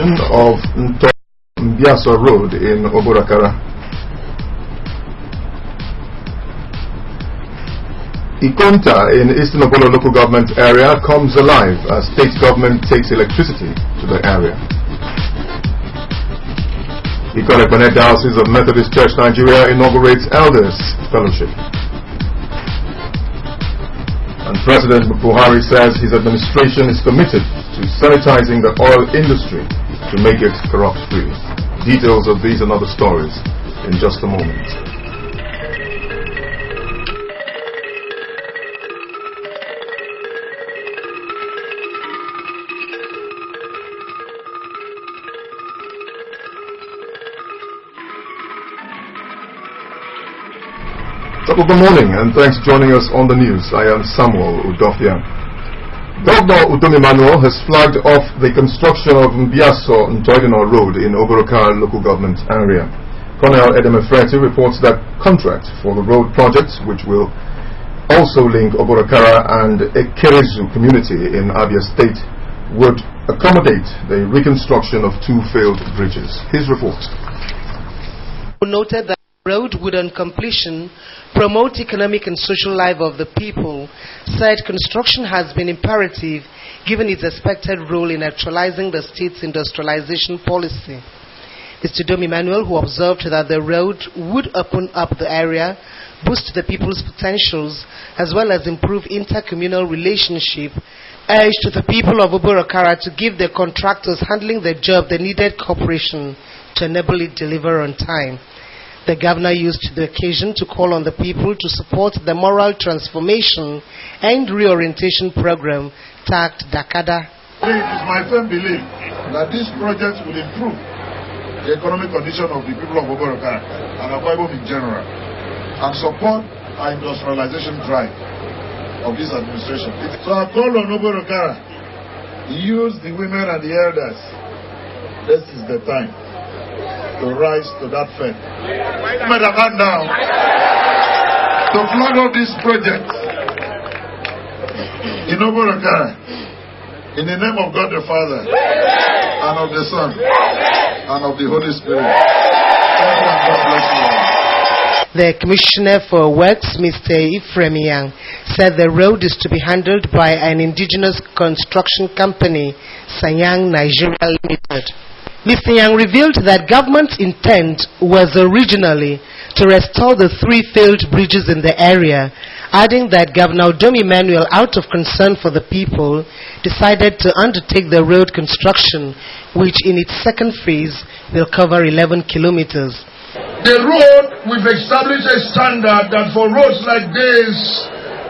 construction of Mbiaso Road in Oborakara. Ikonta in Eastern Obolo local government area comes alive as state government takes electricity to the area. Ikon Ekpene Diocese of Methodist Church Nigeria inaugurates Elders Fellowship. And President Buhari says his administration is committed to sanitizing the oil industry to make it corrupt-free. Details of these and other stories in just a moment. Good morning and thanks for joining us on the news. I am Samuel Udofia. Governor Udom Emmanuel has flagged off the construction of Mbiaso Ntoidino Road in Oborokara local government area. Colonel Edem Efreti reports that contract for the road project, which will also link Oborokara and Ekerezu community in Abia State, would accommodate the reconstruction of two failed bridges. His report. Noted that road would on completion promote economic and social life of the people, said construction has been imperative given its expected role in actualizing the state's industrialization policy. Mr. Udom Emmanuel, who observed that the road would open up the area, boost the people's potentials, as well as improve intercommunal relationship, urged the people of Oborokara to give the contractors handling the job the needed cooperation to enable it deliver on time. The governor used the occasion to call on the people to support the moral transformation and reorientation program tagged Dakada. It is my firm belief that this project will improve the economic condition of the people of Oborokara and Akwa Ibom in general and support our industrialization drive of this administration. So I call on Oborokara, use the women and the elders. This is the time to rise to that fact. Madam, now to flag off this project in Oborokara in the name of God the Father and of the Son and of the Holy Spirit. Thank you and God bless you all. The Commissioner for Works, Mr. Ephraim Yang, said the road is to be handled by an indigenous construction company, Sanyang Nigeria Limited. Mr. Yang revealed that government's intent was originally to restore the three failed bridges in the area, adding that Governor Udom Emmanuel, out of concern for the people, decided to undertake the road construction, which in its second phase will cover 11 kilometers. The road, we've established a standard that for roads like this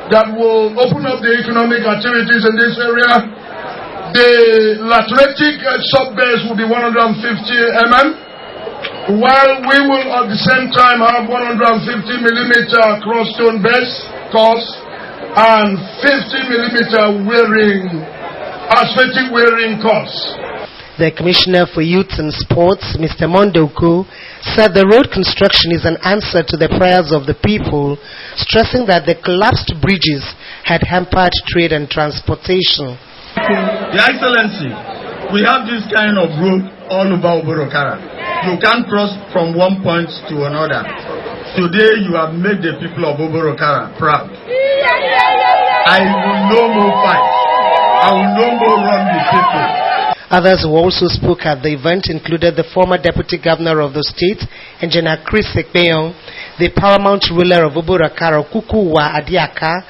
that will open up the economic activities in this area, the lateritic subbase will be 150 mm, while we will at the same time have 150 millimeter cross-stone base course and 50 millimeter asphaltic wearing course. The Commissioner for Youth and Sports, Mr. Mondoko, said the road construction is an answer to the prayers of the people, stressing that the collapsed bridges had hampered trade and transportation. Your Excellency, we have this kind of road all over Oborokara. You can't cross from one point to another. Today you have made the people of Oborokara proud. I will no more fight. I will no more run the people. Others who also spoke at the event included the former Deputy Governor of the state, Engineer Chris Ekpeyon, the paramount ruler of Oborokara, Kukuwa Adiaka,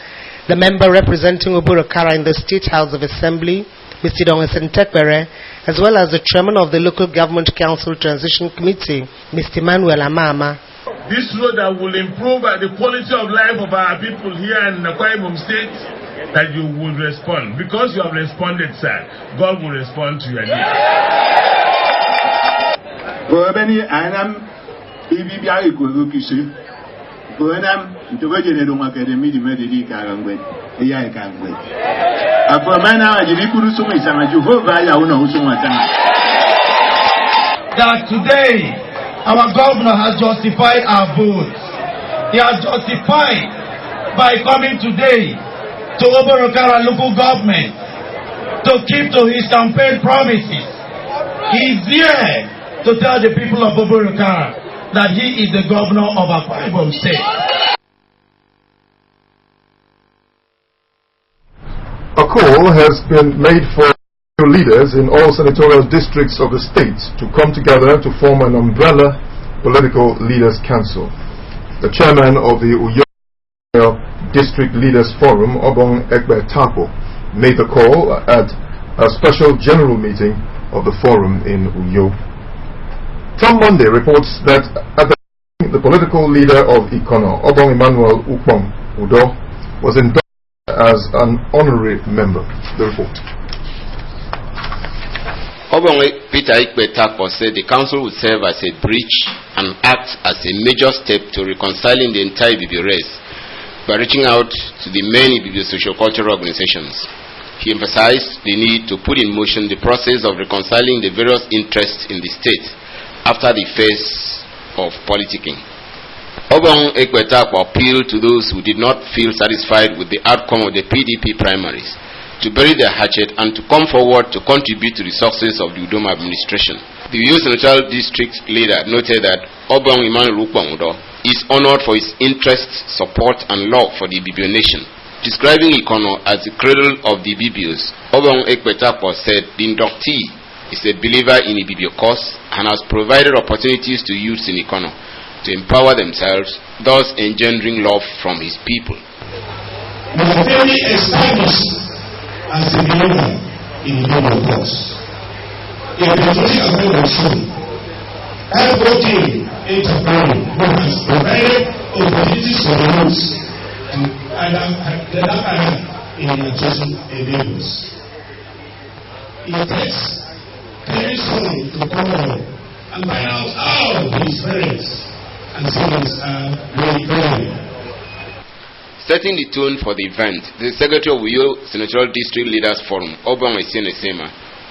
the member representing Oborokara in the State House of Assembly, Mr. Dongeson Tekbere, as well as the chairman of the Local Government Council Transition Committee, Mr. Emmanuel Amama. This road that will improve the quality of life of our people here in Akwa Ibom State, that you will respond. Because you have responded, sir, God will respond to your needs. That today our governor has justified our vote. He has justified by coming today to Oborokara local government to keep to his campaign promises, He is here to tell the people of Oborokara that he is the governor of Akwa Ibom State. A call has been made for leaders in all senatorial districts of the state to come together to form an umbrella political leaders council. The chairman of the Uyo District Leaders Forum, Obong Ekbe Tapo, made the call at a special general meeting of the forum in Uyo. Tom Monday reports that at the political leader of Ikono, Obong Emmanuel Ukpong Udo, was endorsed as an honorary member. The report. Obong Peter Ikpe Tapo said the council would serve as a bridge and act as a major step to reconciling the entire Ibibio race by reaching out to the many Ibibio socio-cultural organizations. He emphasized the need to put in motion the process of reconciling the various interests in the state after the phase of politicking. Obong Ekpe Tapo appealed to those who did not feel satisfied with the outcome of the PDP primaries to bury their hatchet and to come forward to contribute to the success of the Udoma administration. The Uyo Senatorial District leader noted that Obong Emmanuel Ukpong Udo is honored for his interest, support and love for the Ibibio nation. Describing Ikono as the cradle of the Ibibios, Obong Ekpe Tapo said the inductee is a believer in Ibibio cause and has provided opportunities to youths in Ikono to empower themselves, thus engendering love from his people. Very established as a believer in Ibibio cause. A patriotic approach was shown. Everybody interfering who has provided opportunities for the youths and in addressing enables. It takes very soon to come on and find out how his parents and siblings are really. Setting the tone for the event, the Secretary of Uyo Senatorial District Leaders Forum, Obong Esiene Sema,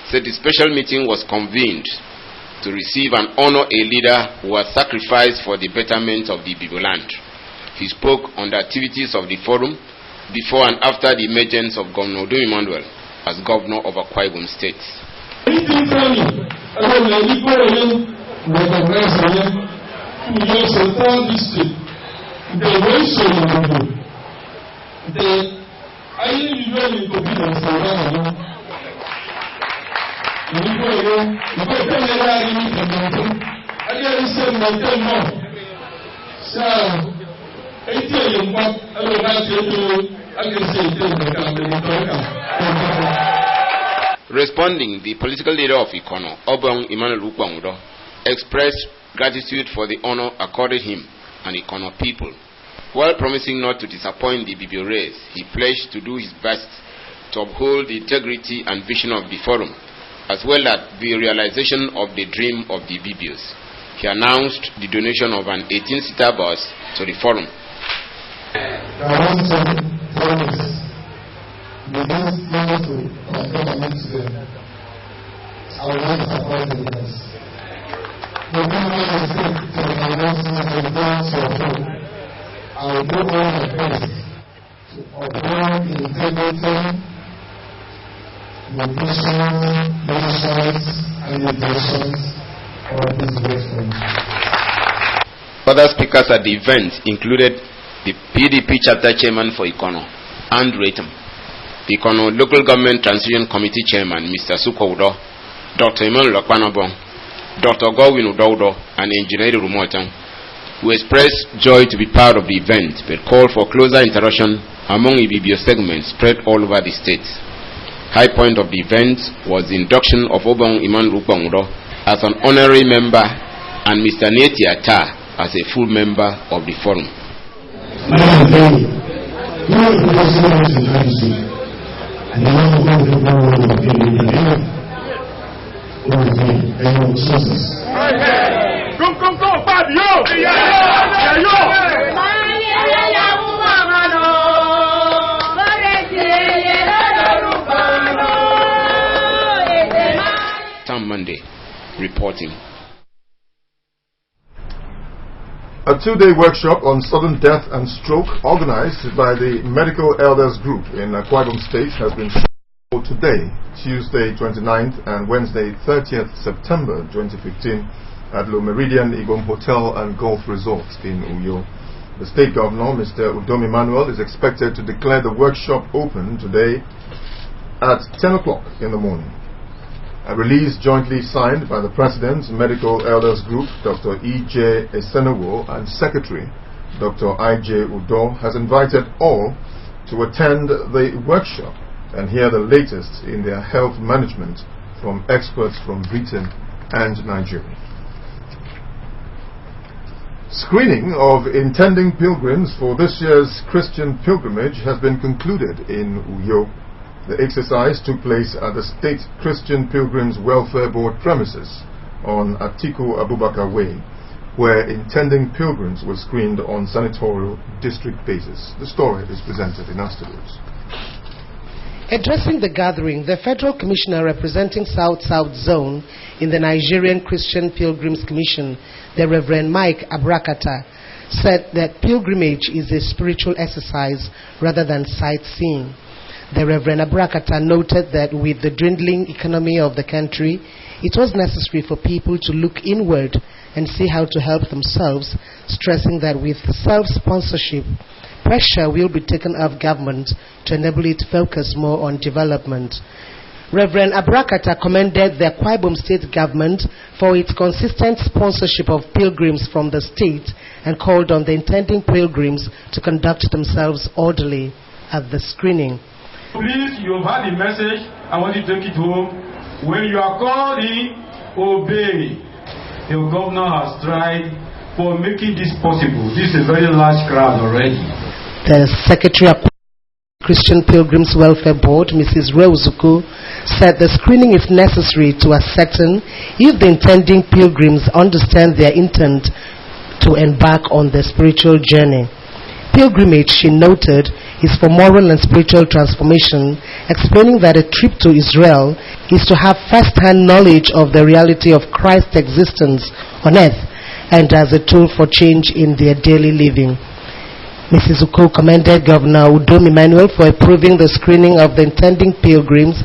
said the special meeting was convened to receive and honor a leader who has sacrificed for the betterment of the Ibibio land. He spoke on the activities of the forum before and after the emergence of Governor Udom Emmanuel as governor of Akwa Ibom State. Responding, the political leader of Ikono, Obong Emmanuel Ukpong Udo, expressed gratitude for the honor accorded him and Ikono people. While promising not to disappoint the Ibibio race, he pledged to do his best to uphold the integrity and vision of the forum, as well as the realization of the dream of the Ibibios. He announced the donation of an 18-seater bus to the forum. I want to promise the youth to contribute to them. I will not disappoint the leaders. The people of the state to the announcement of the dance of hope. I will do all my best to uphold the integrity, the vision, decisions, and the intentions of this great forum. Other speakers at the event included the PDP chapter chairman for Ikono, Andrew Etam, the Ikono Local Government Transition Committee chairman, Mr. Suko Udo, Dr. Emmanuel Okpanabong, Dr. Godwin Udo, and Engineer Rumotan, who expressed joy to be part of the event but called for closer interaction among Ibibio segments spread all over the state. High point of the event was the induction of Obong Emmanuel Ukpong Udo as an honorary member and Mr. Neti Ata as a full member of the forum. Tom Monday reporting. A two-day workshop on sudden death and stroke organized by the Medical Elders Group in Akwa Ibom State has been Today, Tuesday 29th and Wednesday 30th September 2015 at Le Meridian Igom Hotel and Golf Resort in Uyo. The State Governor, Mr. Udom Emmanuel, is expected to declare the workshop open today at 10 o'clock in the morning. A release jointly signed by the President's Medical Elders Group, Dr. E.J. Esenewo, and Secretary, Dr. I.J. Udo, has invited all to attend the workshop and hear the latest in their health management from experts from Britain and Nigeria. Screening of intending pilgrims for this year's Christian pilgrimage has been concluded in Uyo. The exercise took place at the State Christian Pilgrims Welfare Board premises on Atiku Abubakar Way, where intending pilgrims were screened on senatorial district basis. The story is presented in afterwards. Addressing the gathering, the Federal Commissioner representing South-South Zone in the Nigerian Christian Pilgrims Commission, the Reverend Mike Abrakata, said that pilgrimage is a spiritual exercise rather than sightseeing. The Reverend Abrakata noted that with the dwindling economy of the country, it was necessary for people to look inward and see how to help themselves, stressing that with self-sponsorship, pressure will be taken off government to enable it to focus more on development. Reverend Abrakata commended the Akwa Ibom State government for its consistent sponsorship of pilgrims from the state and called on the intending pilgrims to conduct themselves orderly at the screening. Please, you've heard the message. I want you to take it home. When you are called in, obey. The governor has tried for making this possible. This is a very large crowd already. The Secretary of Christian Pilgrims Welfare Board, Mrs. Reuzuku, said the screening is necessary to ascertain if the intending pilgrims understand their intent to embark on the spiritual journey. Pilgrimage, she noted, is for moral and spiritual transformation, explaining that a trip to Israel is to have first-hand knowledge of the reality of Christ's existence on earth and as a tool for change in their daily living. Mrs. Uko commended Governor Udom Emmanuel for approving the screening of the intending pilgrims,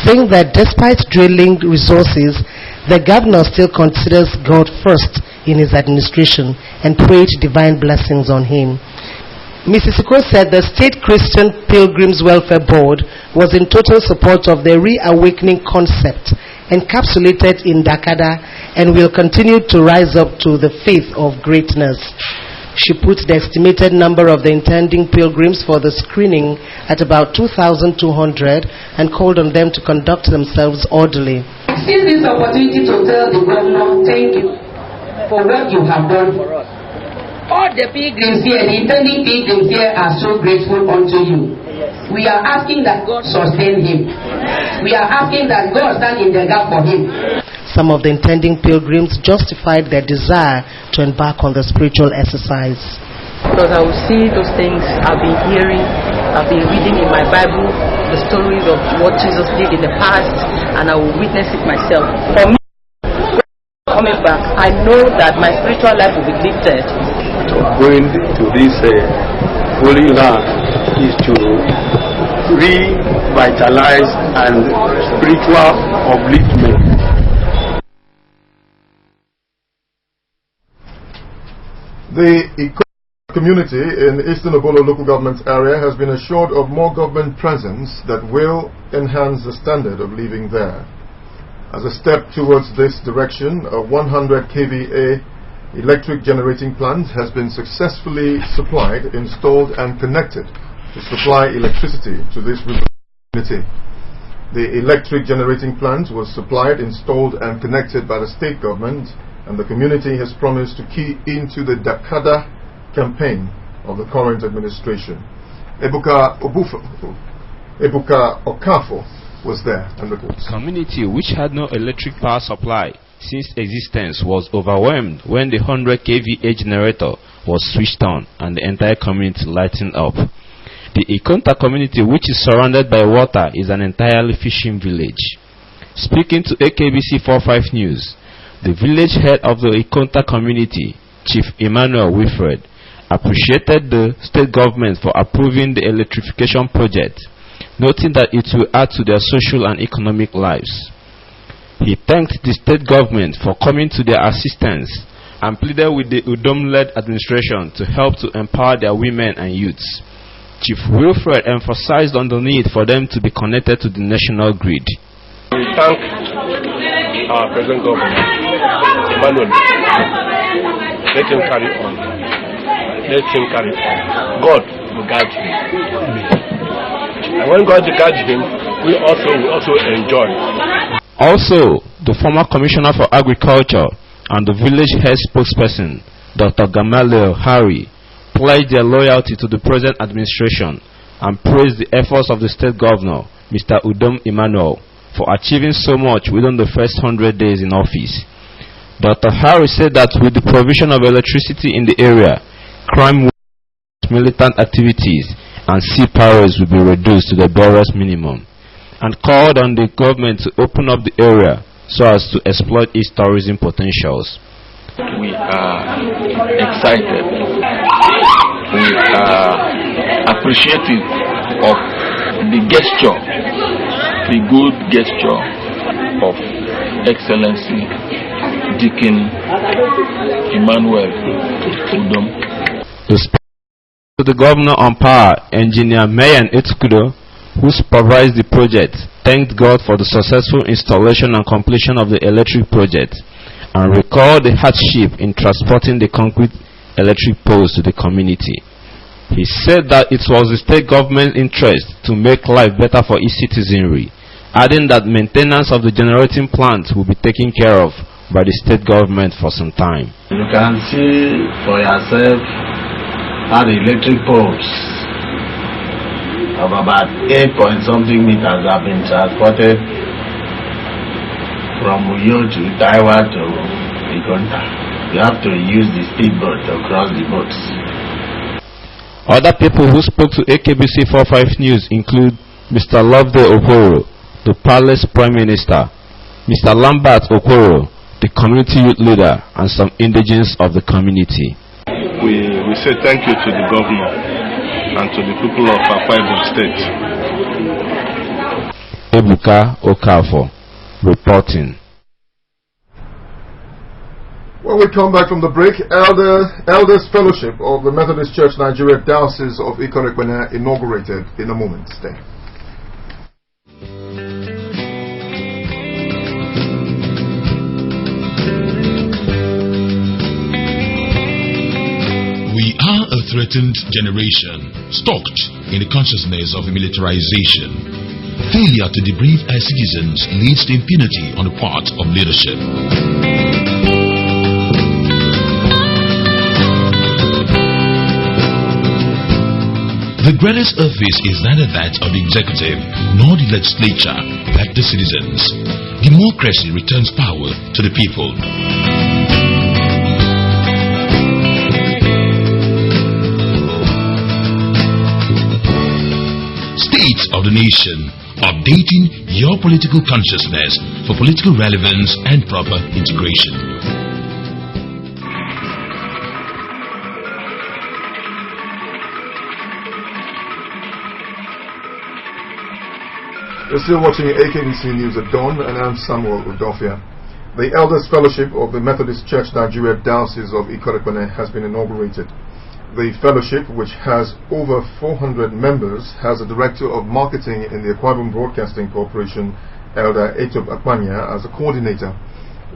saying that despite drilling resources, the governor still considers God first in his administration and prayed divine blessings on him. Mrs. Uko said the State Christian Pilgrims Welfare Board was in total support of the reawakening concept encapsulated in Dakada and will continue to rise up to the faith of greatness. She put the estimated number of the intending pilgrims for the screening at about 2,200 and called on them to conduct themselves orderly. I seize this opportunity to tell the governor, thank you for what you have done for us. All the pilgrims here, the intending pilgrims here are so grateful unto you. We are asking that God sustain him. We are asking that God stand in the gap for him. Some of the intending pilgrims justified their desire to embark on the spiritual exercise. Because I will see those things I've been hearing, I've been reading in my Bible, the stories of what Jesus did in the past, and I will witness it myself. For me, coming back, I know that my spiritual life will be lifted. Going to this holy land is to revitalize and spiritual upliftment. The community in Eastern Obolo local government area has been assured of more government presence that will enhance the standard of living there. As a step towards this direction, a 100 kVA electric generating plant has been successfully supplied, installed and connected to supply electricity to this community. The electric generating plant was supplied, installed and connected by the state government, and the community has promised to key into the Dakada campaign of the current administration. Ebuka Okafo was there and reports. Community which had no electric power supply since existence was overwhelmed when the 100 kVA generator was switched on and the entire community lightened up. The Ikonta community, which is surrounded by water, is an entirely fishing village. Speaking to AKBC 45 News, the village head of the Ikonta community, Chief Emmanuel Wilfred, appreciated the state government for approving the electrification project, noting that it will add to their social and economic lives. He thanked the state government for coming to their assistance and pleaded with the Udom-led administration to help to empower their women and youths. Chief Wilfred emphasized on the need for them to be connected to the national grid. We thank our present governor, Emmanuel. Let him carry on. Let him carry on. God will guide him. And when God guides him, we also enjoy. Also, the former Commissioner for Agriculture and the village head spokesperson, Dr. Gamaliel Hari, pledged their loyalty to the present administration and praised the efforts of the state governor, Mr. Udom Emmanuel, for achieving so much within the first 100 days in office. Dr. Hari said that with the provision of electricity in the area, crime, militant activities, and sea pirates will be reduced to the barest minimum, and called on the government to open up the area so as to exploit its tourism potentials. We are excited. We are appreciative of the gesture, the good gesture of Excellency Deacon Emmanuel Udom. To the Governor on Power, Engineer Mayan Etukudo, who supervised the project, thanked God for the successful installation and completion of the electric project and recalled the hardship in transporting the concrete electric poles to the community. He said that it was the state government's interest to make life better for its citizenry, adding that maintenance of the generating plant will be taken care of by the state government for some time. You can see for yourself how the electric poles of about 8-point-something meters have been transported from Uyo to Taiwan to Ikonta. You have to use the speedboat to cross the boats. Other people who spoke to AKBC 45 News include Mr. Loveday Okoro, the Palace Prime Minister, Mr. Lambert Okoro, the community youth leader, and some indigenes of the community. We say thank you to the governor and to the people of Akwa Ibom State. Ebuka Okafor reporting. When we come back from the break, Elders Fellowship of the Methodist Church Nigeria Diocese of Ikot-Ekpene inaugurated in a moment. Stay. We are a threatened generation, stalked in the consciousness of militarization. Failure to debrief our citizens leads to impunity on the part of leadership. The greatest office is neither that of the executive nor the legislature, but the citizens. Democracy returns power to the people. State of the nation, updating your political consciousness for political relevance and proper integration. You're still watching AKBC News at Dawn, and I'm Samuel Udofia. The Elders Fellowship of the Methodist Church Nigeria Diocese of Ikot-Ekpene has been inaugurated. The fellowship, which has over 400 members, has a director of marketing in the Akwa Ibom Broadcasting Corporation, Elder Etob Akpanya, as a coordinator,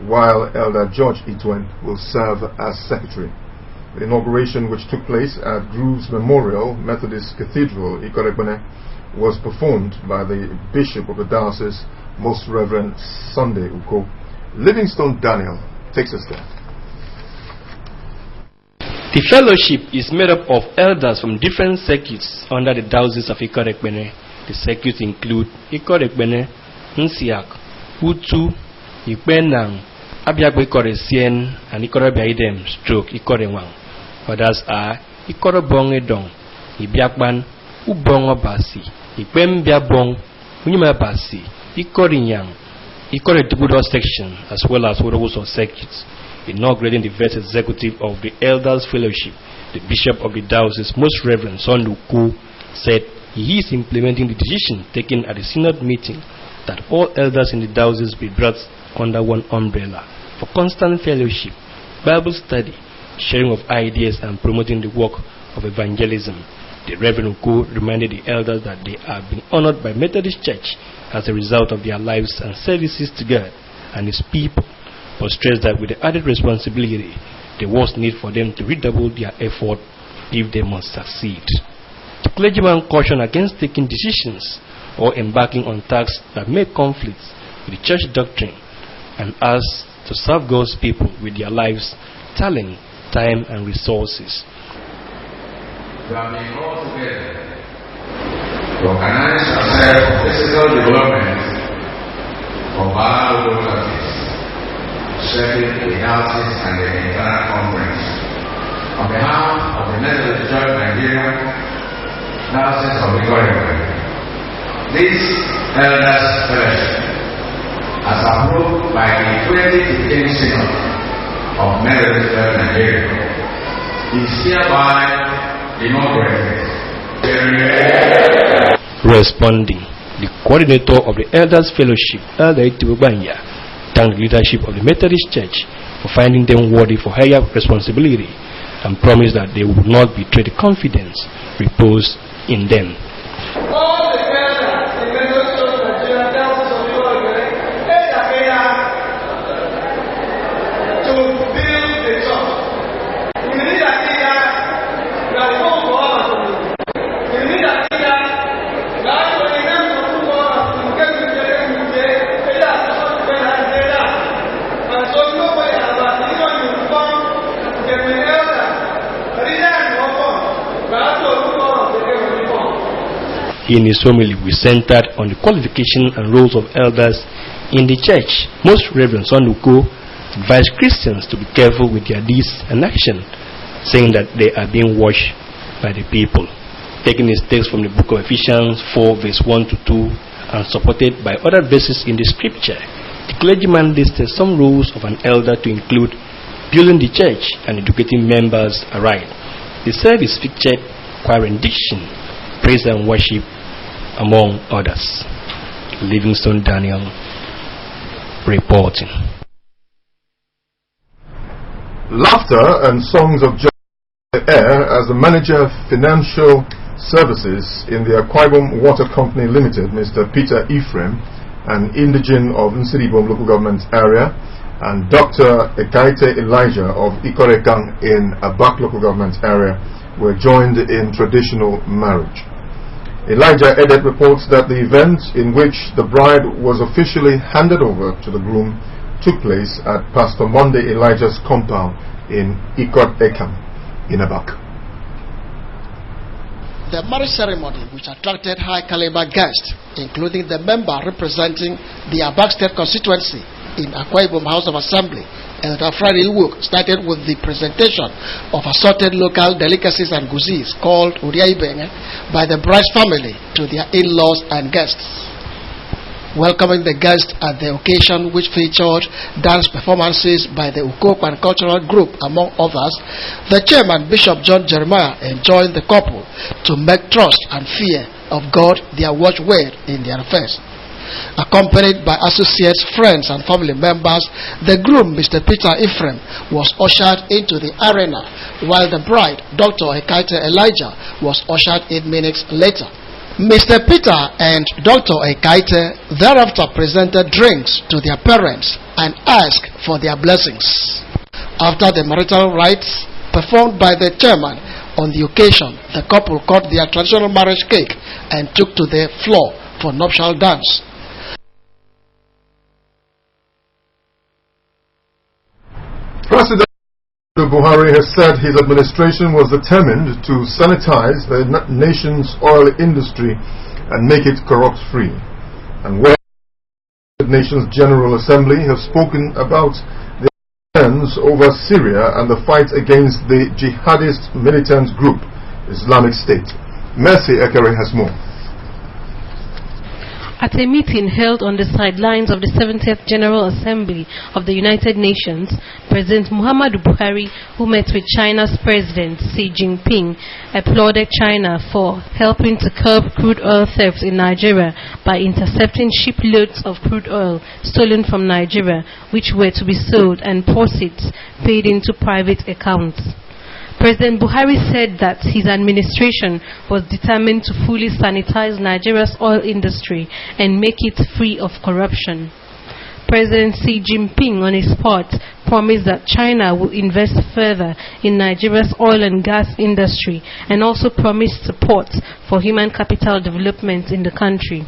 while Elder George Itwen will serve as secretary. The inauguration, which took place at Grooves Memorial Methodist Cathedral, Ikot-Ekpene, was performed by the Bishop of the Diocese, Most Reverend Sunday Uko. Livingstone Daniel takes us there. The fellowship is made up of elders from different circuits under the Diocese of Ikot-Ekpene. The circuits include Ikot-Ekpene, Nsiak, Utu, Ikpenang, Abiakwe Koresien, and Ikorobiaidem / Ikorewang. Others are Ikorobongedong, Ibiakban, Ubongobasi, Ikpembiabong, Unimabasi, Ikorinyang, Ikoretubudo section, as well as Worowoso circuits. Inaugurating the first executive of the Elders Fellowship, the Bishop of the Diocese, Most Reverend Sunday Uko, said he is implementing the decision taken at the synod meeting that all elders in the diocese be brought under one umbrella for constant fellowship, Bible study, sharing of ideas, and promoting the work of evangelism. The Reverend Uko reminded the elders that they are being honored by Methodist Church as a result of their lives and services to God and His people, but stressed that with the added responsibility, there was need for them to redouble their effort if they must succeed. The clergyman cautioned against taking decisions or embarking on tasks that may conflict with the church doctrine and asked to serve God's people with their lives, talent, time, and resources. We have been all together to organize ourselves for physical development of our localities, serving the houses and the entire conference. On behalf of the Methodist Church Nigeria, Diocese of Ikorikwe, this Elders Fellowship, as approved by the 2015 Synod of Methodist Church Nigeria, is hereby inaugurated. Responding, the coordinator of the Elders Fellowship, Elder Itibubanya, thanked the leadership of the Methodist Church for finding them worthy for higher responsibility and promised that they would not betray the confidence reposed in them. All the elders in Methodist Church Nigeria, Diocese of Ikorikwe, to build the church. We need a leader that will go over to me. We need a leader that will be able to go over to get to the end of the day. And so nobody has a decision to come to get an elder. The leader is not come. We have to look over to get an elder. In his homily, we centered on the qualification and roles of elders in the church. Most Reverend Sonduko advised Christians to be careful with their deeds and action, saying that they are being watched by the people. Taking his text from the book of Ephesians 4 verse 1 to 2 and supported by other verses in the scripture, the clergyman listed some roles of an elder to include building the church and educating members aright. The service featured choir rendition, praise and worship, among others. Livingstone Daniel reporting. Laughter and songs of joy in the air as the manager of financial services in the Akwa Ibom Water Company Limited, Mr. Peter Ephraim, an indigene of Nsiribom local government area, and Dr. Ekaite Elijah of Ikorekang in Abak local government area were joined in traditional marriage. Elijah Edet reports that the event in which the bride was officially handed over to the groom took place at Pastor Monday Elijah's compound in Ikorekang in Abak. The marriage ceremony, which attracted high-caliber guests, including the member representing the Abak State constituency in Akwa Ibom House of Assembly, Elder Friday Iwok, started with the presentation of assorted local delicacies and guzis called Uriaibeng by the bride's family to their in-laws and guests. Welcoming the guests at the occasion, which featured dance performances by the Ukokwan Cultural Group, among others, the chairman, Bishop John Jeremiah, enjoined the couple to make trust and fear of God their watchword in their affairs. Accompanied by associates, friends, and family members, the groom, Mr. Peter Ephraim, was ushered into the arena, while the bride, Dr. Ekaite Elijah, was ushered 8 minutes later. Mr. Peter and Dr. Ekaite thereafter presented drinks to their parents and asked for their blessings. After the marital rites performed by the chairman on the occasion, the couple cut their traditional marriage cake and took to the floor for nuptial dance. President Buhari has said his administration was determined to sanitize the nation's oil industry and make it corrupt-free. And where the nation's General Assembly have spoken about the concerns over Syria and the fight against the jihadist militant group, Islamic State. Mercy Ekere has more. At a meeting held on the sidelines of the 70th General Assembly of the United Nations, President Muhammadu Buhari, who met with China's President Xi Jinping, applauded China for helping to curb crude oil theft in Nigeria by intercepting shiploads of crude oil stolen from Nigeria, which were to be sold and proceeds paid into private accounts. President Buhari said that his administration was determined to fully sanitize Nigeria's oil industry and make it free of corruption. President Xi Jinping, on his part, promised that China will invest further in Nigeria's oil and gas industry and also promised support for human capital development in the country.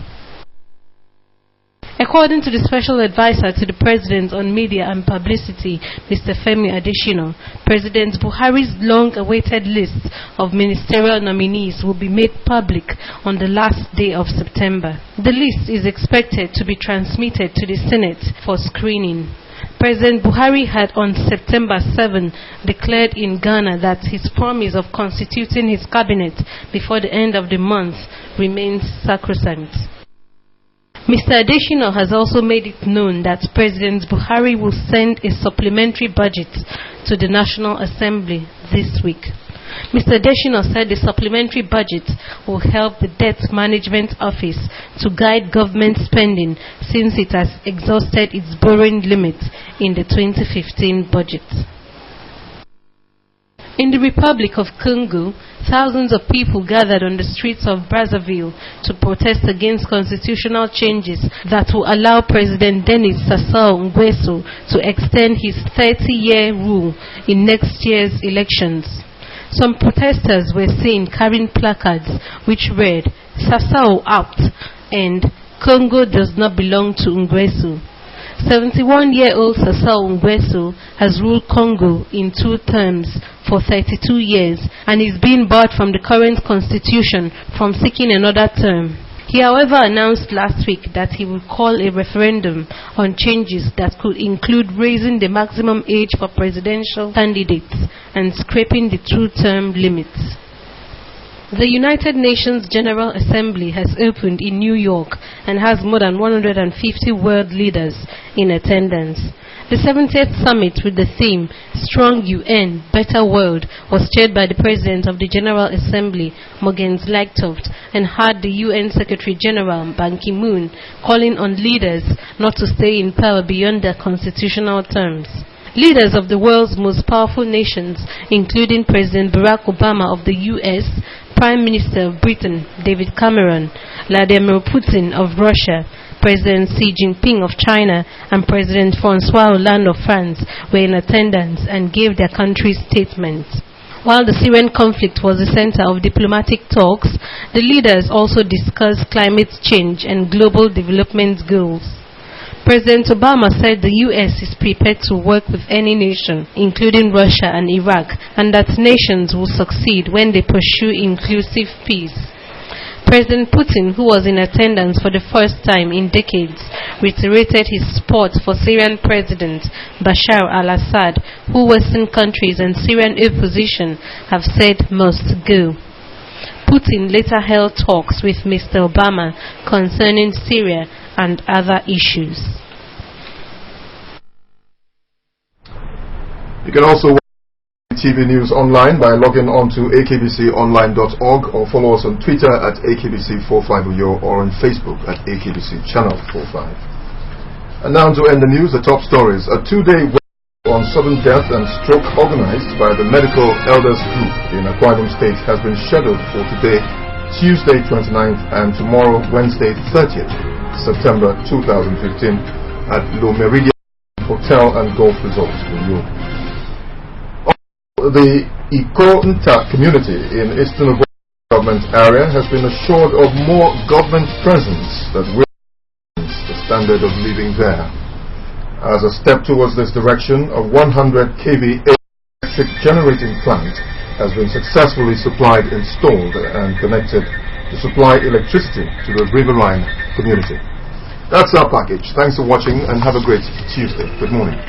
According to the Special Advisor to the President on Media and Publicity, Mr. Femi Adesina, President Buhari's long-awaited list of ministerial nominees will be made public on the last day of September. The list is expected to be transmitted to the Senate for screening. President Buhari had on September 7 declared in Ghana that his promise of constituting his cabinet before the end of the month remains sacrosanct. Mr. Adesina has also made it known that President Buhari will send a supplementary budget to the National Assembly this week. Mr. Adesina said the supplementary budget will help the Debt Management Office to guide government spending since it has exhausted its borrowing limit in the 2015 budget. In the Republic of Congo, thousands of people gathered on the streets of Brazzaville to protest against constitutional changes that will allow President Denis Sassou Nguesso to extend his 30-year rule in next year's elections. Some protesters were seen carrying placards which read, "Sassou out" and "Congo does not belong to Nguesso." 71-year-old Sassou Nguesso has ruled Congo in 2 terms for 32 years and is being barred from the current constitution from seeking another term. He, however, announced last week that he would call a referendum on changes that could include raising the maximum age for presidential candidates and scrapping the 2-term limits. The United Nations General Assembly has opened in New York and has more than 150 world leaders in attendance. The 70th summit with the theme Strong UN, Better World was chaired by the President of the General Assembly, Mogens Lykketoft, and had the UN Secretary General Ban Ki-moon calling on leaders not to stay in power beyond their constitutional terms. Leaders of the world's most powerful nations, including President Barack Obama of the US, Prime Minister of Britain David Cameron, Vladimir Putin of Russia, President Xi Jinping of China, and President François Hollande of France were in attendance and gave their country's statements. While the Syrian conflict was the center of diplomatic talks, the leaders also discussed climate change and global development goals. President Obama said the U.S. is prepared to work with any nation, including Russia and Iraq, and that nations will succeed when they pursue inclusive peace. President Putin, who was in attendance for the first time in decades, reiterated his support for Syrian President Bashar al-Assad, who Western countries and Syrian opposition have said must go. Putin later held talks with Mr. Obama concerning Syria and other issues. You can also watch TV News online by logging on to akbconline.org or follow us on Twitter at akbc450 or on Facebook at akbc channel 45. And now to end the news, the top stories. A 2-day workshop on sudden death and stroke organized by the Medical Elders Group in Akwa Ibom State has been scheduled for today, Tuesday 29th, and tomorrow, Wednesday 30th. September 2015 at Le Méridien Hotel and Golf Resort in York. The Iko-Nta community in Eastern Obo government area has been assured of more government presence that will raise the standard of living there. As a step towards this direction, a 100 kV electric generating plant has been successfully installed and connected to supply electricity to the riverine community. That's our package. Thanks for watching and have a great Tuesday. Good morning.